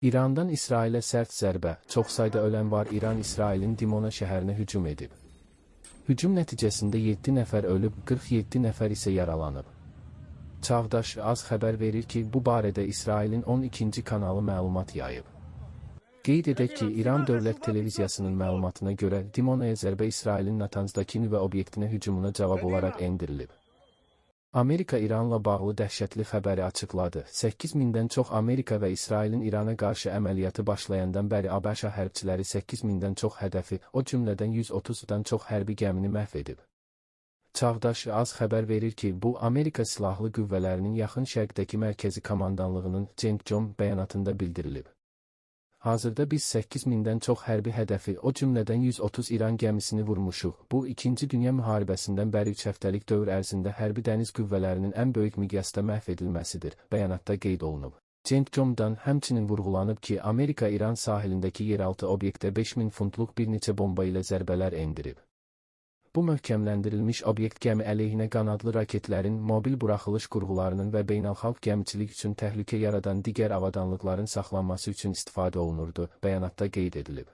İrandan İsrailə sərt zərbə, çox sayda ölən var. İran İsrailin Dimona şəhərinə hücum edib. Hücum nəticəsində 7 nəfər ölüb, 47 nəfər isə yaralanıb. Çağdaş Az xəbər verir ki, bu barədə İsrailin 12-ci kanalı məlumat yayıb. Qeyd edək ki, İran Dövlət Televiziyasının məlumatına görə Dimonaya zərbə İsrailin Natanzdakı nüvə obyektinə hücumuna cavab olaraq endirilib. Amerika İranla bağlı dəhşətli xəbəri açıqladı. 8000-dən çox Amerika və İsrailin İrana qarşı əməliyyatı başlayandan bəri ABŞ hərbçiləri 8000-dən çox hədəfi, o cümlədən 130-dan çox hərbi gəmini məhv edib. Çağdaş Az xəbər verir ki, bu Amerika Silahlı Qüvvələrinin Yaxın Şərqdəki Mərkəzi Komandanlığının CENTCOM bəyanatında bildirilib. Hazırda biz 8000-dən çox hərbi hədəfi, o cümlədən 130 İran gəmisini vurmuşuq. Bu, 2-ci Dünya müharibəsindən bəri 3 həftəlik dövr ərzində hərbi dəniz qüvvələrinin ən böyük miqyasda məhv edilməsidir, bəyanatda qeyd olunub. CENTCOM-dan həmçinin vurğulanıb ki, Amerika İran sahilindəki yeraltı obyektə 5000 funtluq bir neçə bomba ilə zərbələr endirib. Bu möhkəmləndirilmiş obyekt gəmi əleyhinə qanadlı raketlərin, mobil buraxılış qurğularının və beynəlxalq gəmiçilik üçün təhlükə yaradan digər avadanlıqların saxlanması üçün istifadə olunurdu, bəyanatda qeyd edilib.